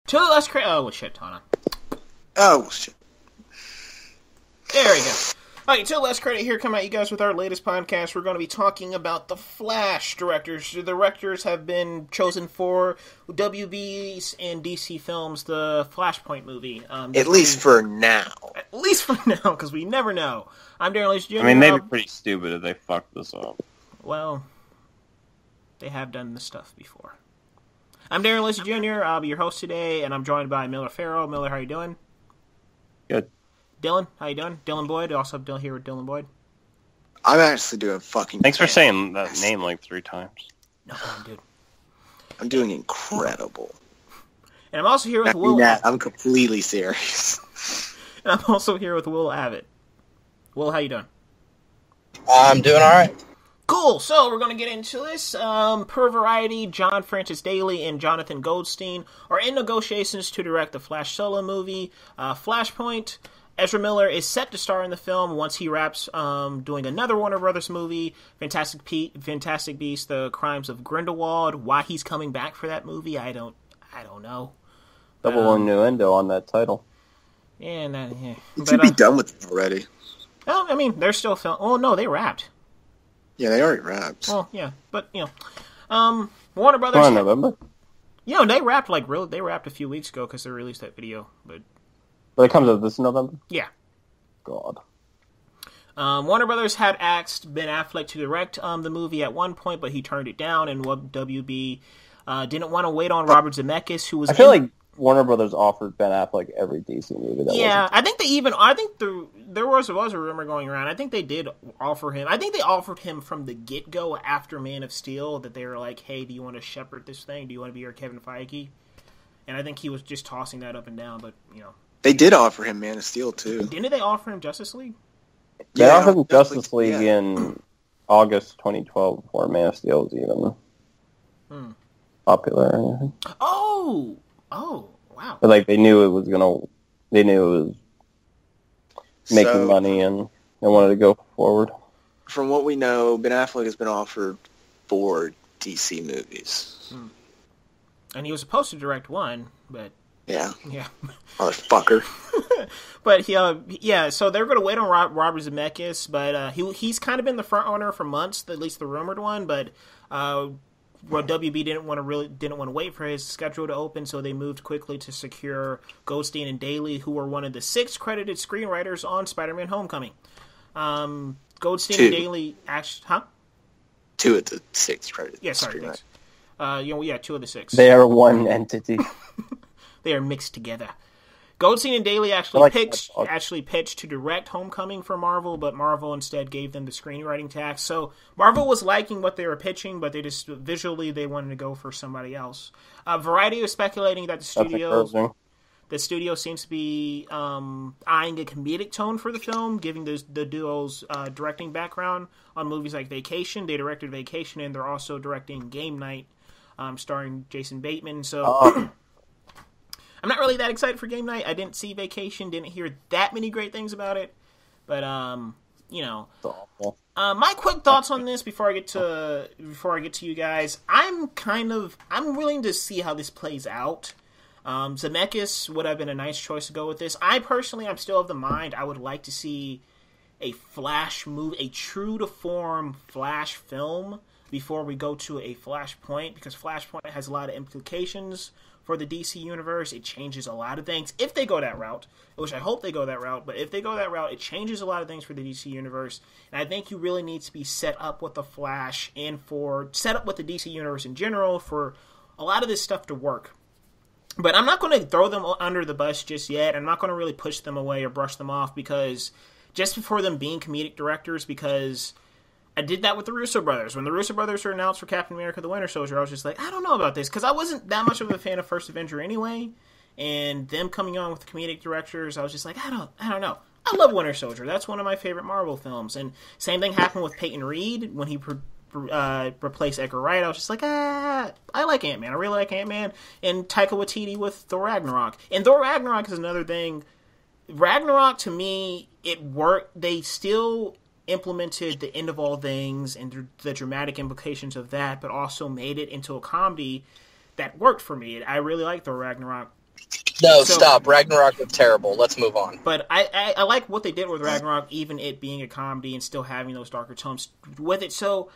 To the less credit. Oh shit, Tana. Oh shit. There we go. Alright, till last credit here, come at you guys with our latest podcast. We're going to be talking about the Flash directors. The directors have been chosen for WB's and DC Films, the Flashpoint movie. At least for now. At least for now, because we never know. I'm Darren Lacey Jr. I mean, they'd be pretty stupid if they fucked this up. Well, they have done this stuff before. I'm Darren Lacey Jr. I'll be your host today, and I'm joined by Miller Farrell. Miller, how you doing? Good. Dylan, how you doing? Dylan Boyd, also here with Dylan Boyd. I'm actually doing fucking... Thanks for saying that name like 3 times. No problem, dude. I'm doing incredible. And I'm also here with Will... I'm completely serious. And I'm also here with Will Abbott. Will, how you doing? I'm doing alright. Cool, so we're going to get into this. Per Variety, John Francis Daley and Jonathan Goldstein are in negotiations to direct the Flash solo movie, Flashpoint. Ezra Miller is set to star in the film once he wraps doing another Warner Brothers movie, Fantastic Beasts: The Crimes of Grindelwald. Why he's coming back for that movie, I don't know. Double innuendo on that title. Yeah, You should be done with it already. Well, I mean, they're still filming. Oh no, they wrapped. Yeah, they already wrapped. Well, yeah, but Warner Brothers. Come on, November. They wrapped They wrapped a few weeks ago because they released that video, but. But it comes out this November? Yeah. God. Warner Brothers had asked Ben Affleck to direct the movie at one point, but he turned it down, and WB didn't want to wait on Robert Zemeckis, who was... I feel like Warner Brothers offered Ben Affleck every DC movie that wasn't... there was a rumor going around. I think they did offer him... I think they offered him from the get-go after Man of Steel, that they were like, hey, do you want to shepherd this thing? Do you want to be your Kevin Feige? And I think he was just tossing that up and down, but, They did offer him Man of Steel, too. Didn't they offer him Justice League? They offered him Justice League in August 2012 before Man of Steel was even popular or anything. Oh, wow. But, they knew it was making money and they wanted to go forward. From what we know, Ben Affleck has been offered 4 DC movies. And he was supposed to direct one, but... Yeah. Yeah. Motherfucker. But, so they're going to wait on Robert Zemeckis, but he's kind of been the front runner for months, at least the rumored one, but WB didn't want to wait for his schedule to open, so they moved quickly to secure Goldstein and Daley, who were one of the 6 credited screenwriters on Spider-Man Homecoming. Goldstein and Daley actually... Huh? 2 of the 6 credited. Yeah, sorry, thanks. 2 of the 6. They are one entity. They are mixed together. Goldstein and Daley actually pitched to direct Homecoming for Marvel, but Marvel instead gave them the screenwriting task. So Marvel was liking what they were pitching, but they just visually they wanted to go for somebody else. Variety was speculating that the studio seems to be eyeing a comedic tone for the film, giving the duo's directing background on movies like Vacation. They directed Vacation, and they're also directing Game Night, starring Jason Bateman. So. I'm not really that excited for Game Night. I didn't see Vacation, didn't hear that many great things about it. But my quick thoughts on this before I get to you guys. I'm willing to see how this plays out. Zemeckis would have been a nice choice to go with this. I'm still of the mind I would like to see a Flash movie, a true to form Flash film before we go to a Flashpoint, because Flashpoint has a lot of implications for the DC universe. It changes a lot of things if they go that route, which I hope they go that route. But if they go that route, it changes a lot of things for the DC universe. And I think you really need to be set up with the Flash and set up with the DC universe in general for a lot of this stuff to work. But I'm not going to throw them under the bus just yet. I'm not going to really push them away or brush them off because just before them being comedic directors, because I did that with the Russo brothers. When the Russo brothers were announced for Captain America: The Winter Soldier, I was just like, I don't know about this, because I wasn't that much of a fan of First Avenger anyway, and them coming on with the comedic directors, I was just like, I don't know. I love Winter Soldier. That's one of my favorite Marvel films, and same thing happened with Peyton Reed when he replaced Edgar Wright. I was just like, I like Ant-Man. I really like Ant-Man, and Taika Waititi with Thor Ragnarok. And Thor Ragnarok is another thing. Ragnarok, to me, it worked. They still implemented the end of all things and the dramatic implications of that, but also made it into a comedy that worked for me. I really like Thor Ragnarok. No, stop. Ragnarok was terrible. Let's move on. But I like what they did with Ragnarok, even it being a comedy and still having those darker tones with it. So,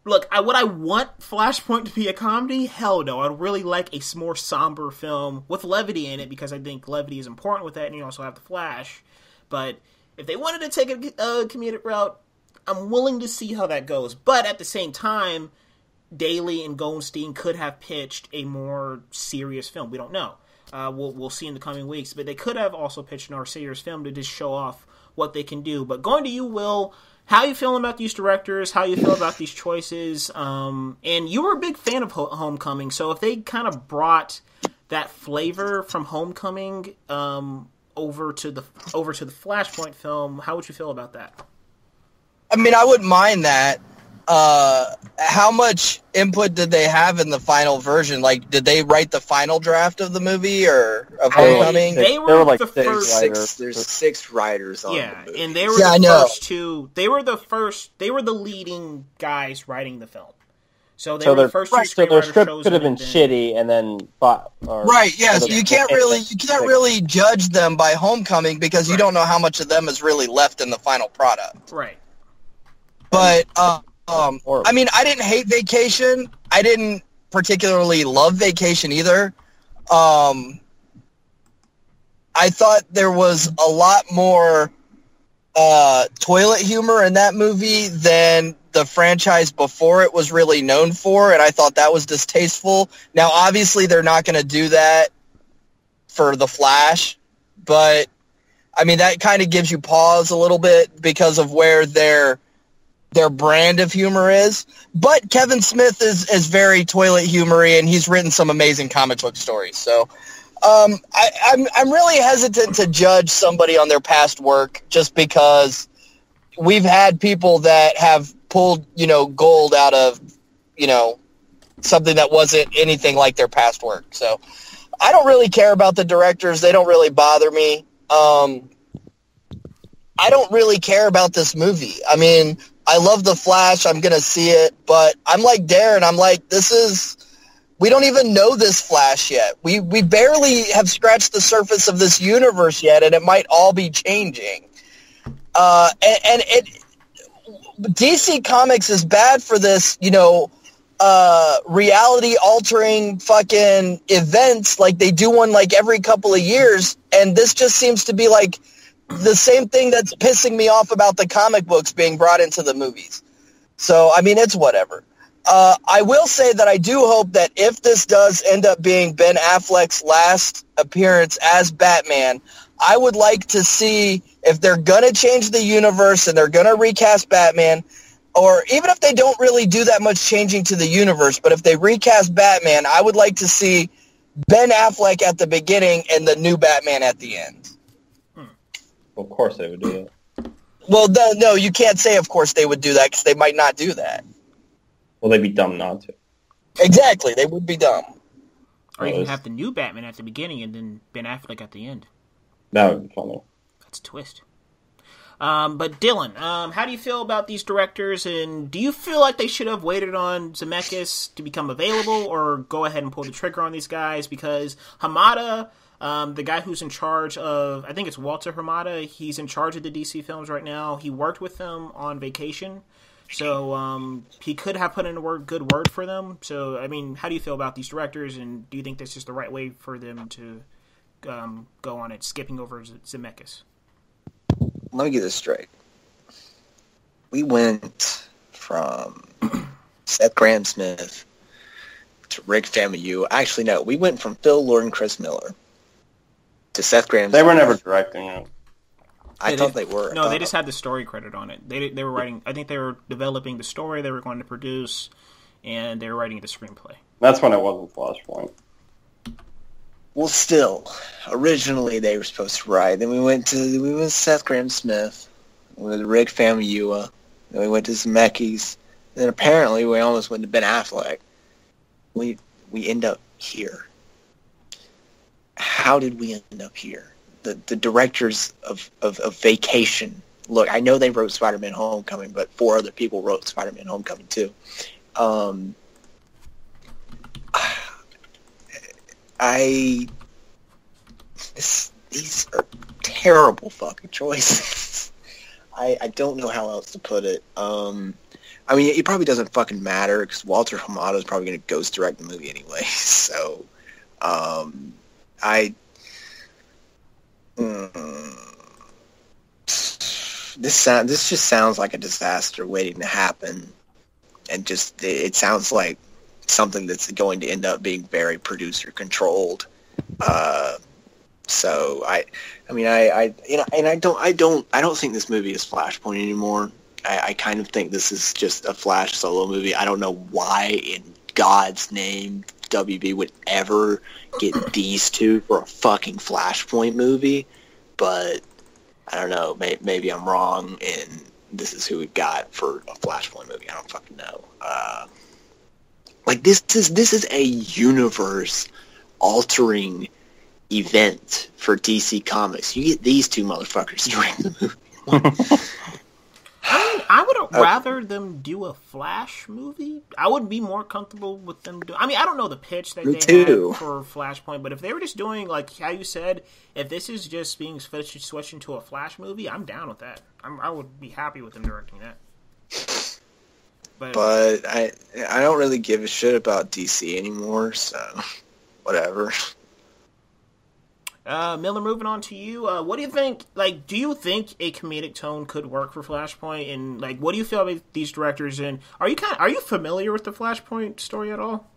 look, would I want Flashpoint to be a comedy? Hell no. I'd really like a more somber film with levity in it, because I think levity is important with that, and you also have the Flash. But if they wanted to take a comedic route, I'm willing to see how that goes. But at the same time, Daly and Goldstein could have pitched a more serious film. We don't know. We'll see in the coming weeks. But they could have also pitched a more serious film to just show off what they can do. But going to you, Will, how you feeling about these directors? How you feel about these choices? And you were a big fan of Homecoming, so if they kind of brought that flavor from Homecoming over to the Flashpoint film, how would you feel about that? I mean, I wouldn't mind that. How much input did they have in the final version? Like, did they write the final draft of the movie or of Homecoming? They were like the first. There's 6 writers on the movie. And they were the first two. They were the leading guys writing the film. So they were the first two. So their script could have been shitty, and then right. Yeah. So you can't really judge them by Homecoming, because you don't know how much of them is really left in the final product. Right. But I mean, I didn't hate Vacation. I didn't particularly love Vacation either. I thought there was a lot more toilet humor in that movie than the franchise before it was really known for, and I thought that was distasteful. Now, obviously, they're not going to do that for The Flash, but, I mean, that kind of gives you pause a little bit because of where their brand of humor is. But Kevin Smith is very toilet humory, and he's written some amazing comic book stories. So I'm really hesitant to judge somebody on their past work, just because we've had people that have pulled, gold out of, something that wasn't anything like their past work. So I don't really care about the directors. They don't really bother me. I don't really care about this movie. I mean, I love The Flash. I'm going to see it. But I'm like Darren. I'm like, we don't even know this Flash yet. We barely have scratched the surface of this universe yet, and it might all be changing. DC Comics is bad for this, reality-altering fucking events. Like, they do one, like, every couple of years, and this just seems to be, like, the same thing that's pissing me off about the comic books being brought into the movies. So, I mean, it's whatever. I will say that I do hope that if this does end up being Ben Affleck's last appearance as Batman, I would like to see if they're going to change the universe and they're going to recast Batman, or even if they don't really do that much changing to the universe, but if they recast Batman, I would like to see Ben Affleck at the beginning and the new Batman at the end. Well, of course they would do that. Well, no, you can't say of course they would do that, because they might not do that. Well, they'd be dumb not to. Exactly, they would be dumb. Or you can have the new Batman at the beginning and then Ben Affleck at the end. That would be funny. That's a twist. But Dylan, how do you feel about these directors, and do you feel like they should have waited on Zemeckis to become available, or go ahead and pull the trigger on these guys? Because Hamada, the guy who's in charge of, I think it's Walter Hamada, he's in charge of the DC films right now. He worked with them on Vacation, so he could have put in a good word for them. So, I mean, how do you feel about these directors, and do you think this is the right way for them to go on it, skipping over Zemeckis? Let me get this straight. We went from Seth Grahame-Smith to Rick Famuyiwa. Actually, no. We went from Phil Lord and Chris Miller to Seth Grahame-Smith. They were never directing it. I thought they were. No, they just had the story credit on it. They were writing. I think they were developing the story they were going to produce, and they were writing the screenplay. That's when it wasn't Flashpoint. Well, still, originally they were supposed to write. Then we went to Seth Grahame-Smith, with Rick Famuyiwa. Then we went to Zemeckis. Then apparently we almost went to Ben Affleck. We end up here. How did we end up here? The directors of Vacation. Look, I know they wrote Spider-Man Homecoming, but 4 other people wrote Spider-Man Homecoming too. I These are terrible fucking choices. I don't know how else to put it. I mean, it probably doesn't fucking matter because Walter Hamada is probably going to ghost direct the movie anyway. So, this just sounds like a disaster waiting to happen, and just it sounds like something that's going to end up being very producer controlled. So I don't think this movie is Flashpoint anymore. I kind of think this is just a Flash solo movie. I don't know why in God's name WB would ever get these two for a fucking Flashpoint movie, but I don't know. Maybe I'm wrong, and this is who we got for a Flashpoint movie. I don't fucking know. Like this is a universe altering event for DC Comics. You get these two motherfuckers during the movie. I mean, I would rather them do a Flash movie. I would be more comfortable with them doing... I mean, I don't know the pitch that they had for Flashpoint, but if they were just doing, like how you said, if this is just being switched into a Flash movie, I'm down with that. I would be happy with them directing that. But I don't really give a shit about DC anymore, so whatever. Miller, moving on to you. What do you think? Like, do you think a comedic tone could work for Flashpoint? And like, what do you feel about these directors? And are you familiar with the Flashpoint story at all?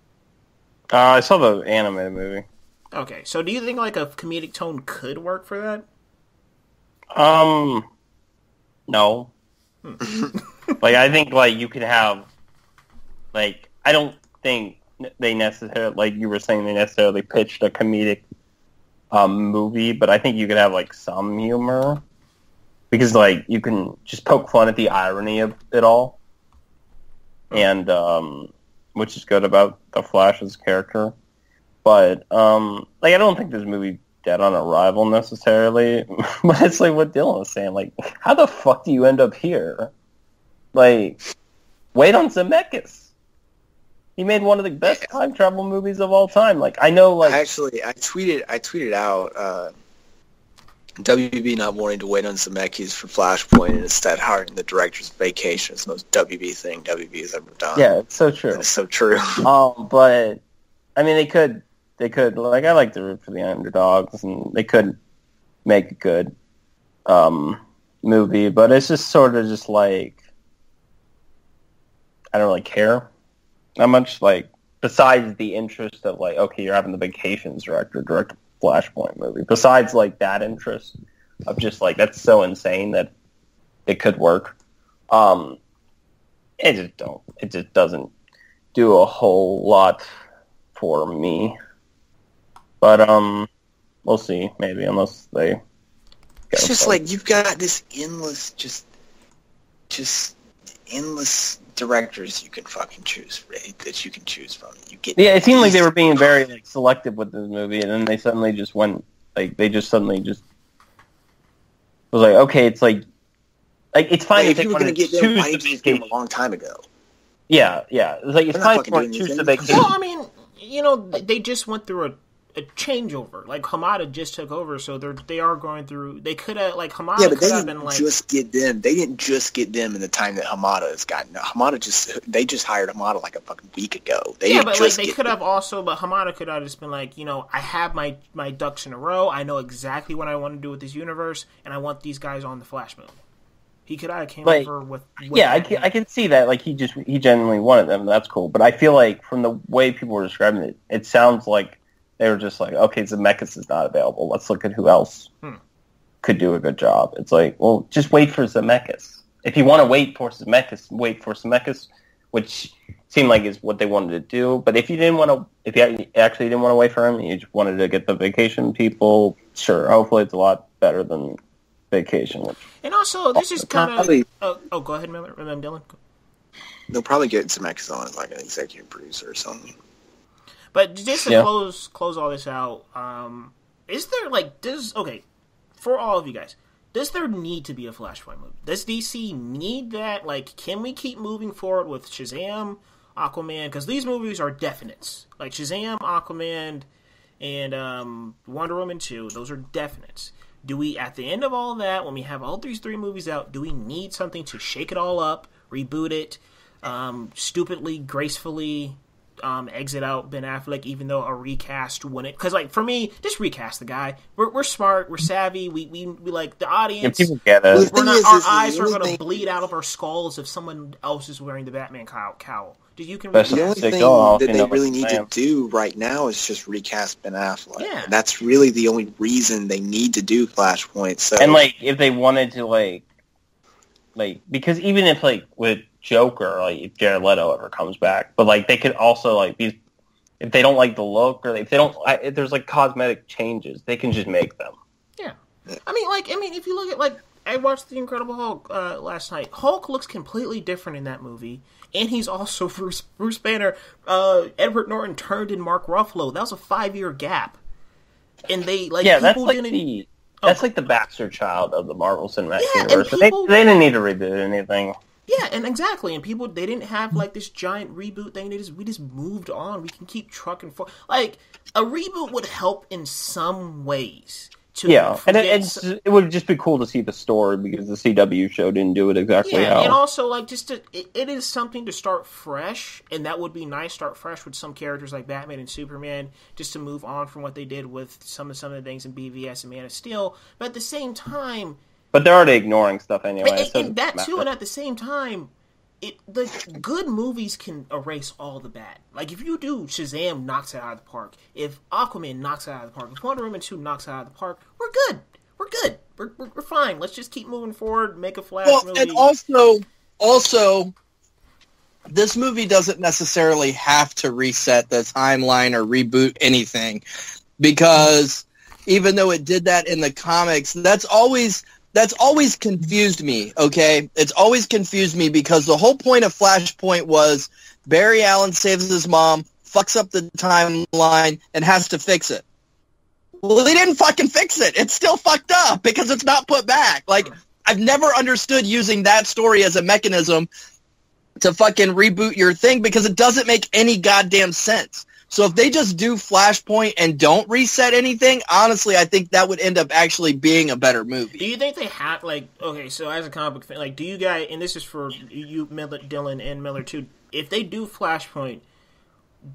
I saw the animated movie. Okay, so do you think like a comedic tone could work for that? No. Like, I think like you could have, like, I don't think they necessarily, like you were saying, they necessarily pitched a comedic movie, but I think you could have like some humor because like you can just poke fun at the irony of it all, and which is good about the Flash's character. But like I don't think this movie dead on arrival necessarily, but it's like what Dylan was saying. Like, how the fuck do you end up here? Like, wait on Zemeckis. He made one of the best time travel movies of all time. Like, I know, like... Actually, I tweeted out WB not wanting to wait on Zemeckis for Flashpoint and instead hiring the director's vacation. It's the most WB thing WB has ever done. Yeah, it's so true. It's so true. But, I mean, they could, like, I like to root for the underdogs, and they could make a good movie, but it's just sort of just like, I don't really care. Not much, like, besides the interest of, like, okay, you're having the vacations director direct a Flashpoint movie. Besides, like, that interest of just, like, that's so insane that it could work. It just doesn't do a whole lot for me. But, we'll see, maybe, unless they... It's just like, you've got this endless, just endless directors you can fucking choose, right? That you can choose from. You get it seemed like they were being very like selective with this movie, and then they suddenly just went like they just suddenly just was like, okay, it's like it's fine if you were going to get them. Why didn't you just get them a long time ago? Yeah. It's like it's fine if you want to choose the vacation. Well, I mean, you know, they just went through a changeover. Like, Hamada just took over, so they are going through... They could have, like, Hamada yeah, but could have been, like... Just get them. They didn't just get them in the time that Hamada has gotten. They just hired Hamada, like, a fucking week ago. But, like, they could have also... But Hamada could have just been like, you know, I have my ducks in a row. I know exactly what I want to do with this universe, and I want these guys on the Flash movie. He could have came over with yeah, I can see that. Like, he genuinely wanted them. That's cool. But I feel like, from the way people were describing it, it sounds like they were just like, okay, Zemeckis is not available. Let's look at who else could do a good job. It's like, well, just wait for Zemeckis. If you want to wait for Zemeckis, which seemed like is what they wanted to do. But if you actually didn't want to wait for him, you just wanted to get the vacation people, sure, hopefully it's a lot better than Vacation. And also, this is kind of... Oh, go ahead, remember Dylan? They'll probably get Zemeckis on as like an executive producer or something. But just to close all this out, is there, like, for all of you guys, does there need to be a Flashpoint movie? Does DC need that? Like, can we keep moving forward with Shazam, Aquaman? Because these movies are definites. Like, Shazam, Aquaman, and Wonder Woman 2. Those are definites. Do we, at the end of all that, when we have all these 3 movies out, do we need something to shake it all up, reboot it, stupidly, gracefully exit out Ben Affleck, even though a recast wouldn't? Because, like, for me, just recast the guy. We're smart, we're savvy, we like the audience. People get it. Our eyes are going to bleed out of our skulls if someone else is wearing the Batman cowl. You can the only thing that they really need to do right now is just recast Ben Affleck. Yeah. That's really the only reason they need to do Flashpoint. So. And, like, if they wanted to, like, because even if, like, with Joker, like, if Jared Leto ever comes back, but, like, they could also, like, be, if they don't like the look, or if they don't, if there's, like, cosmetic changes, they can just make them. Yeah. I mean, if you look at, like, I watched The Incredible Hulk last night. Hulk looks completely different in that movie, and he's also Bruce Banner. Edward Norton turned in Mark Ruffalo. That was a 5-year gap, and they like that's like that's like the bastard child of the Marvel Cinematic Universe. People, they didn't need to reboot anything. Yeah, and exactly, and people, they didn't have like this giant reboot thing. We just moved on. We can keep trucking for, like, a reboot would help in some ways. And it would just be cool to see the story, because the CW show didn't do it exactly how. And also, like, it is something to start fresh, and that would be nice. Start fresh with some characters like Batman and Superman, just to move on from what they did with some of the things in BVS and Man of Steel. But at the same time, but they're already ignoring stuff anyway. And that too, and at the same time, the good movies can erase all the bad. Like, if you do Shazam knocks it out of the park, if Aquaman knocks it out of the park, if Wonder Woman 2 knocks it out of the park, we're good. We're good. We're fine. Let's just keep moving forward, make a Flash movie. And also, this movie doesn't necessarily have to reset the timeline or reboot anything, because even though it did that in the comics, that's always confused me, okay? It's always confused me, because the whole point of Flashpoint was Barry Allen saves his mom, fucks up the timeline, and has to fix it. Well, they didn't fucking fix it. It's still fucked up because it's not put back. Like, I've never understood using that story as a mechanism to fucking reboot your thing, because it doesn't make any goddamn sense. So if they just do Flashpoint and don't reset anything, honestly, I think that would end up actually being a better movie. Do you think they have, like, okay, so as a comic book fan, like, do you guys, and this is for you, Dylan and Miller too, if they do Flashpoint,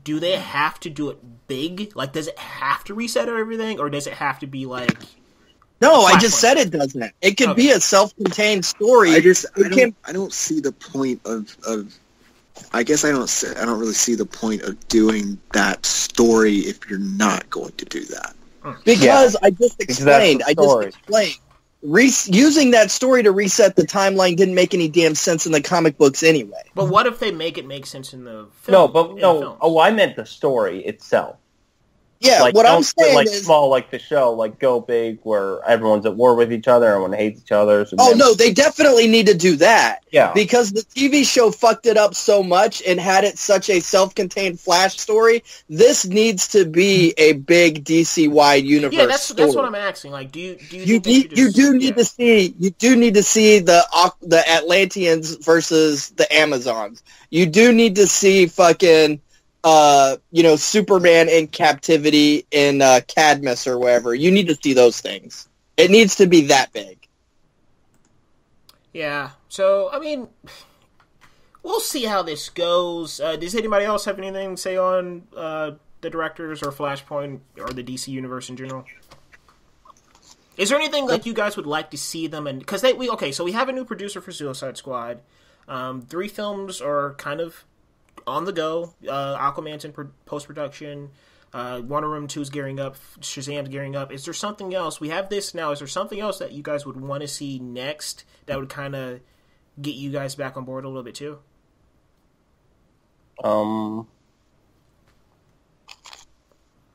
do they have to do it big? Like, does it have to reset everything, or does it have to be, like... No, I just said it doesn't. It could be a self-contained story. I don't see the point of I guess I don't really see the point of doing that story if you're not going to do that. Because I just explained. Using that story to reset the timeline didn't make any damn sense in the comic books anyway. But what if they make it make sense in the film? No. Oh, I meant the story itself. Yeah, like, what I'm saying like is... small, like the show, like go big, where everyone's at war with each other, everyone hates each other. So no, they definitely need to do that. Yeah. Because the TV show fucked it up so much and had it such a self-contained Flash story. This needs to be a big DC-wide universe story. That's what I'm asking. Like, do you need to see the Atlanteans versus the Amazons. You do need to see fucking Superman in captivity in Cadmus or wherever. You need to see those things. It needs to be that big. Yeah. So, I mean, we'll see how this goes. Does anybody else have anything to say on the directors or Flashpoint or the DC universe in general? Is there anything like you guys would like to see them? And because so we have a new producer for Suicide Squad. 3 films are kind of on the go. Aquaman's in post-production. Wonder Woman 2 is gearing up. Shazam's gearing up. Is there something else? We have this now. Is there something else that you guys would want to see next that would kind of get you guys back on board a little bit too?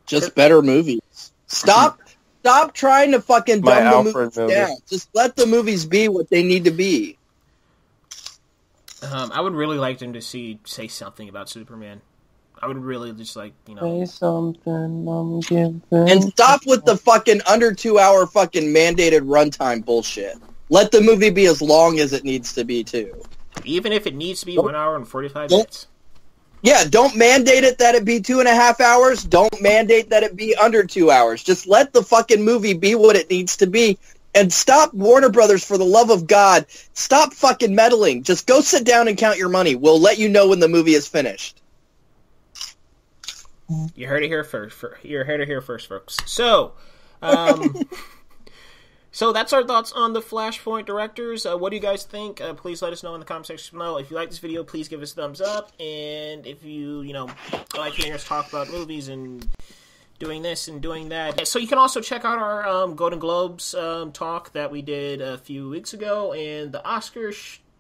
Just better movies. Stop trying to fucking dumb the movies down. Just let the movies be what they need to be. I would really like them to say something about Superman. I would really just like, say something, I'm giving. And stop with the fucking under 2 hour fucking mandated runtime bullshit. Let the movie be as long as it needs to be too. Even if it needs to be 1 hour and 45 minutes. Yeah, don't mandate it that it be 2.5 hours. Don't mandate that it be under 2 hours. Just let the fucking movie be what it needs to be. And stop, Warner Brothers, for the love of God. Stop fucking meddling. Just go sit down and count your money. We'll let you know when the movie is finished. You heard it here first. You heard it here first, folks. So, so that's our thoughts on the Flashpoint directors. What do you guys think? Please let us know in the comment section below. If you like this video, please give us a thumbs up. And if you like hearing us talk about movies and doing this and doing that. So you can also check out our Golden Globes talk that we did a few weeks ago. And the Oscar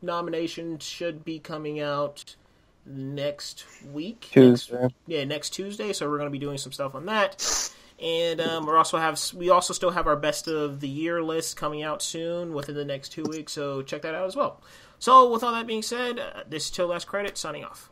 nomination should be coming out next week. Tuesday. Next Tuesday. So we're going to be doing some stuff on that. And we also still have our best of the year list coming out soon within the next 2 weeks. So check that out as well. So with all that being said, this is Till Last Credit signing off.